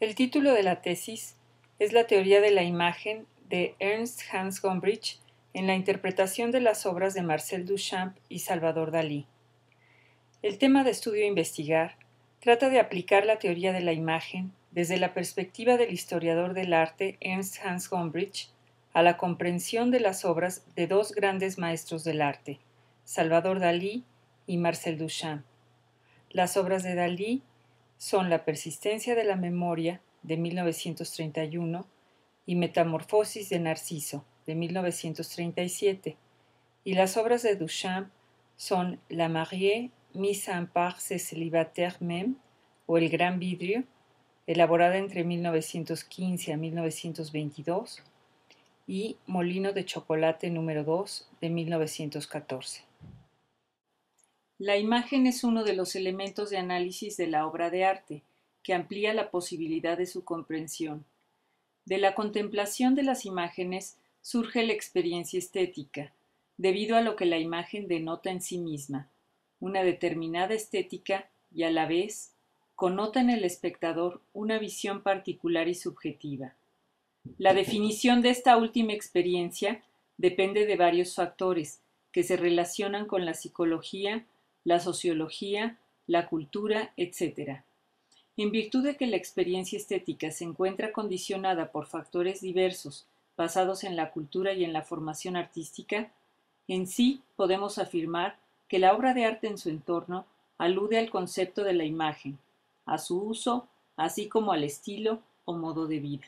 El título de la tesis es La teoría de la imagen de Ernst Hans Gombrich en la interpretación de las obras de Marcel Duchamp y Salvador Dalí. El tema de estudio a investigar trata de aplicar la teoría de la imagen desde la perspectiva del historiador del arte Ernst Hans Gombrich a la comprensión de las obras de dos grandes maestros del arte, Salvador Dalí y Marcel Duchamp. Las obras de Dalí son La persistencia de la memoria, de 1931, y Metamorfosis de Narciso, de 1937, y las obras de Duchamp son La mariée mise en part ses célibataires même, o El gran vidrio, elaborada entre 1915 a 1922, y Molino de chocolate número 2, de 1914. La imagen es uno de los elementos de análisis de la obra de arte, que amplía la posibilidad de su comprensión. De la contemplación de las imágenes surge la experiencia estética, debido a lo que la imagen denota en sí misma, una determinada estética y a la vez connota en el espectador una visión particular y subjetiva. La definición de esta última experiencia depende de varios factores que se relacionan con la psicología, la sociología, la cultura, etc. En virtud de que la experiencia estética se encuentra condicionada por factores diversos basados en la cultura y en la formación artística, en sí podemos afirmar que la obra de arte en su entorno alude al concepto de la imagen, a su uso, así como al estilo o modo de vida.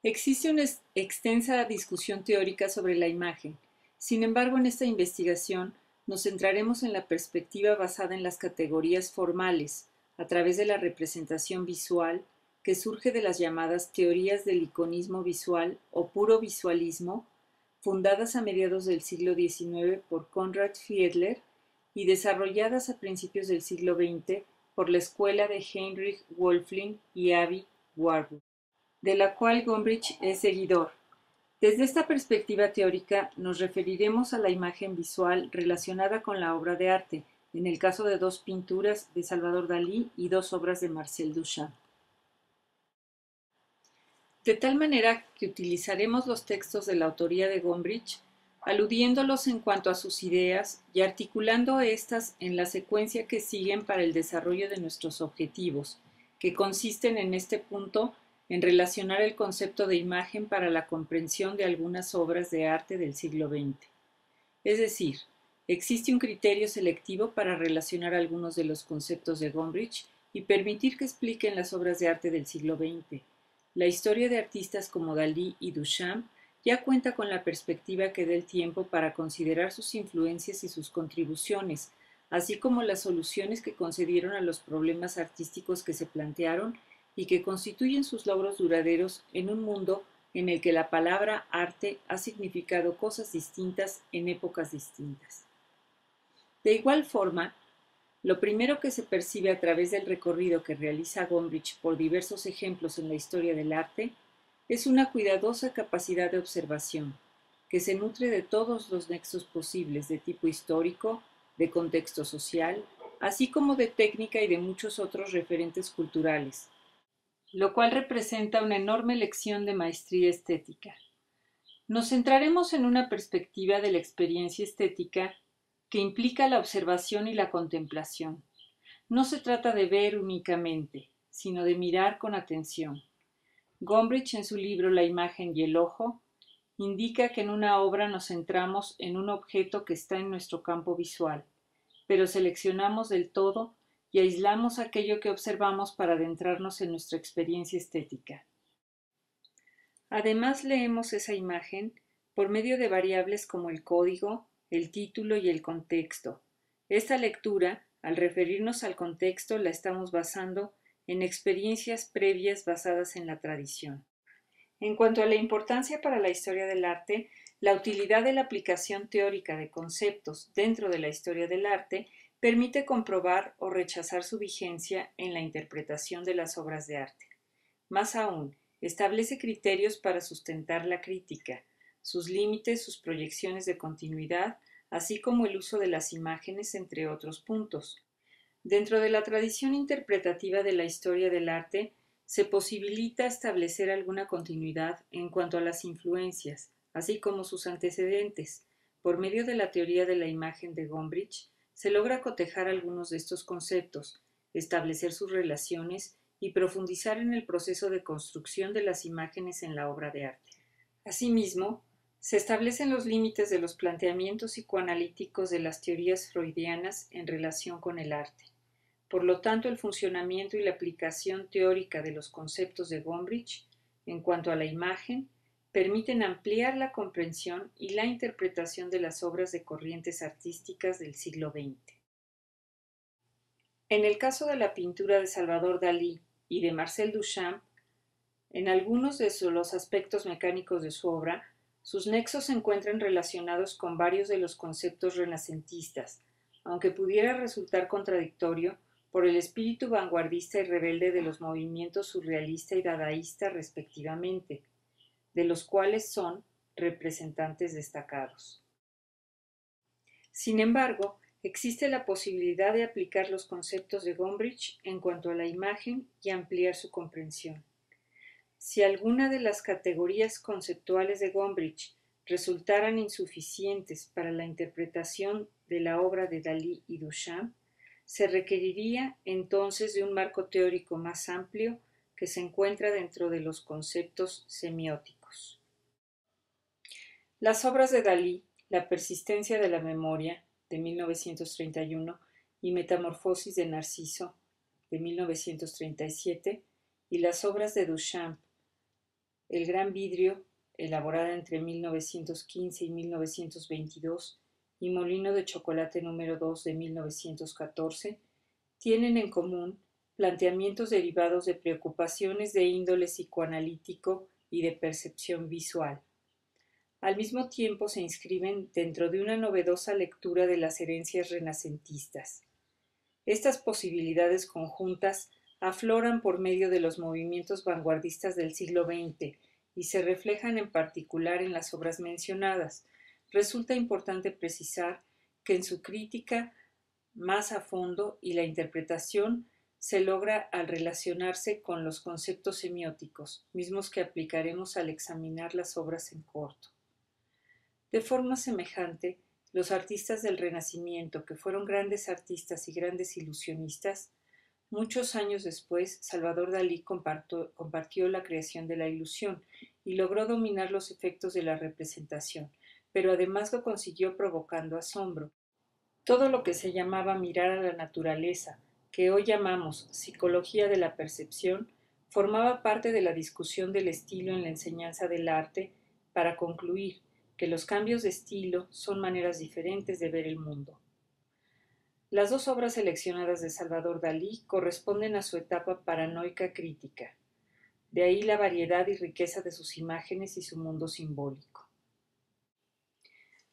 Existe una extensa discusión teórica sobre la imagen. Sin embargo, en esta investigación nos centraremos en la perspectiva basada en las categorías formales, a través de la representación visual, que surge de las llamadas teorías del iconismo visual o puro visualismo, fundadas a mediados del siglo XIX por Conrad Fiedler y desarrolladas a principios del siglo XX por la escuela de Heinrich Wölfflin y Avi Warburg, de la cual Gombrich es seguidor. Desde esta perspectiva teórica nos referiremos a la imagen visual relacionada con la obra de arte, en el caso de dos pinturas de Salvador Dalí y dos obras de Marcel Duchamp. De tal manera que utilizaremos los textos de la autoría de Gombrich, aludiéndolos en cuanto a sus ideas y articulando éstas en la secuencia que siguen para el desarrollo de nuestros objetivos, que consisten en este punto en relacionar el concepto de imagen para la comprensión de algunas obras de arte del siglo XX. Es decir, existe un criterio selectivo para relacionar algunos de los conceptos de Gombrich y permitir que expliquen las obras de arte del siglo XX. La historia de artistas como Dalí y Duchamp ya cuenta con la perspectiva que da el tiempo para considerar sus influencias y sus contribuciones, así como las soluciones que concedieron a los problemas artísticos que se plantearon y que constituyen sus logros duraderos en un mundo en el que la palabra arte ha significado cosas distintas en épocas distintas. De igual forma, lo primero que se percibe a través del recorrido que realiza Gombrich por diversos ejemplos en la historia del arte es una cuidadosa capacidad de observación, que se nutre de todos los nexos posibles de tipo histórico, de contexto social, así como de técnica y de muchos otros referentes culturales, lo cual representa una enorme lección de maestría estética. Nos centraremos en una perspectiva de la experiencia estética que implica la observación y la contemplación. No se trata de ver únicamente, sino de mirar con atención. Gombrich, en su libro La imagen y el ojo, indica que en una obra nos centramos en un objeto que está en nuestro campo visual, pero seleccionamos del todo y aislamos aquello que observamos para adentrarnos en nuestra experiencia estética. Además, leemos esa imagen por medio de variables como el código, el título y el contexto. Esta lectura, al referirnos al contexto, la estamos basando en experiencias previas basadas en la tradición. En cuanto a la importancia para la historia del arte, la utilidad de la aplicación teórica de conceptos dentro de la historia del arte permite comprobar o rechazar su vigencia en la interpretación de las obras de arte. Más aún, establece criterios para sustentar la crítica, sus límites, sus proyecciones de continuidad, así como el uso de las imágenes, entre otros puntos. Dentro de la tradición interpretativa de la historia del arte, se posibilita establecer alguna continuidad en cuanto a las influencias, así como sus antecedentes. Por medio de la teoría de la imagen de Gombrich, se logra cotejar algunos de estos conceptos, establecer sus relaciones y profundizar en el proceso de construcción de las imágenes en la obra de arte. Asimismo, se establecen los límites de los planteamientos psicoanalíticos de las teorías freudianas en relación con el arte. Por lo tanto, el funcionamiento y la aplicación teórica de los conceptos de Gombrich en cuanto a la imagen permiten ampliar la comprensión y la interpretación de las obras de corrientes artísticas del siglo XX. En el caso de la pintura de Salvador Dalí y de Marcel Duchamp, en algunos de los aspectos mecánicos de su obra, sus nexos se encuentran relacionados con varios de los conceptos renacentistas, aunque pudiera resultar contradictorio por el espíritu vanguardista y rebelde de los movimientos surrealista y dadaísta respectivamente, de los cuales son representantes destacados. Sin embargo, existe la posibilidad de aplicar los conceptos de Gombrich en cuanto a la imagen y ampliar su comprensión. Si alguna de las categorías conceptuales de Gombrich resultaran insuficientes para la interpretación de la obra de Dalí y Duchamp, se requeriría entonces de un marco teórico más amplio que se encuentra dentro de los conceptos semióticos. Las obras de Dalí, La persistencia de la memoria, de 1931, y Metamorfosis de Narciso, de 1937, y las obras de Duchamp, El gran vidrio, elaborada entre 1915 y 1922, y Molino de chocolate número 2 de 1914, tienen en común planteamientos derivados de preocupaciones de índole psicoanalítico y de percepción visual. Al mismo tiempo se inscriben dentro de una novedosa lectura de las herencias renacentistas. Estas posibilidades conjuntas afloran por medio de los movimientos vanguardistas del siglo XX y se reflejan en particular en las obras mencionadas. Resulta importante precisar que en su crítica más a fondo y la interpretación se logra al relacionarse con los conceptos semióticos, mismos que aplicaremos al examinar las obras en corto. De forma semejante, los artistas del Renacimiento, que fueron grandes artistas y grandes ilusionistas, muchos años después, Salvador Dalí compartió la creación de la ilusión y logró dominar los efectos de la representación, pero además lo consiguió provocando asombro. Todo lo que se llamaba mirar a la naturaleza, que hoy llamamos psicología de la percepción, formaba parte de la discusión del estilo en la enseñanza del arte para concluir que los cambios de estilo son maneras diferentes de ver el mundo. Las dos obras seleccionadas de Salvador Dalí corresponden a su etapa paranoica crítica. De ahí la variedad y riqueza de sus imágenes y su mundo simbólico.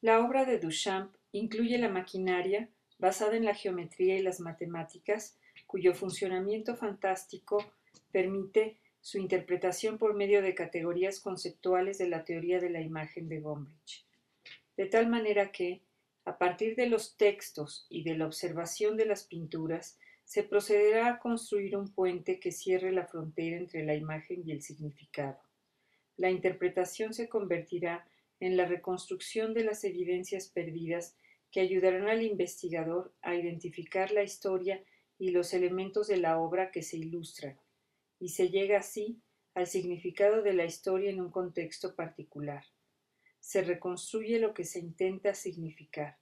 La obra de Duchamp incluye la maquinaria basada en la geometría y las matemáticas, cuyo funcionamiento fantástico permite su interpretación por medio de categorías conceptuales de la teoría de la imagen de Gombrich. De tal manera que, a partir de los textos y de la observación de las pinturas, se procederá a construir un puente que cierre la frontera entre la imagen y el significado. La interpretación se convertirá en la reconstrucción de las evidencias perdidas que ayudarán al investigador a identificar la historia y los elementos de la obra que se ilustran, y se llega así al significado de la historia en un contexto particular. Se reconstruye lo que se intenta significar.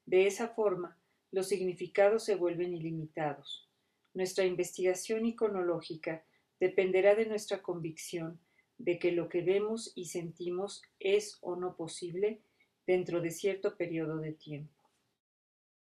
De esa forma, los significados se vuelven ilimitados. Nuestra investigación iconológica dependerá de nuestra convicción de que lo que vemos y sentimos es o no posible dentro de cierto periodo de tiempo.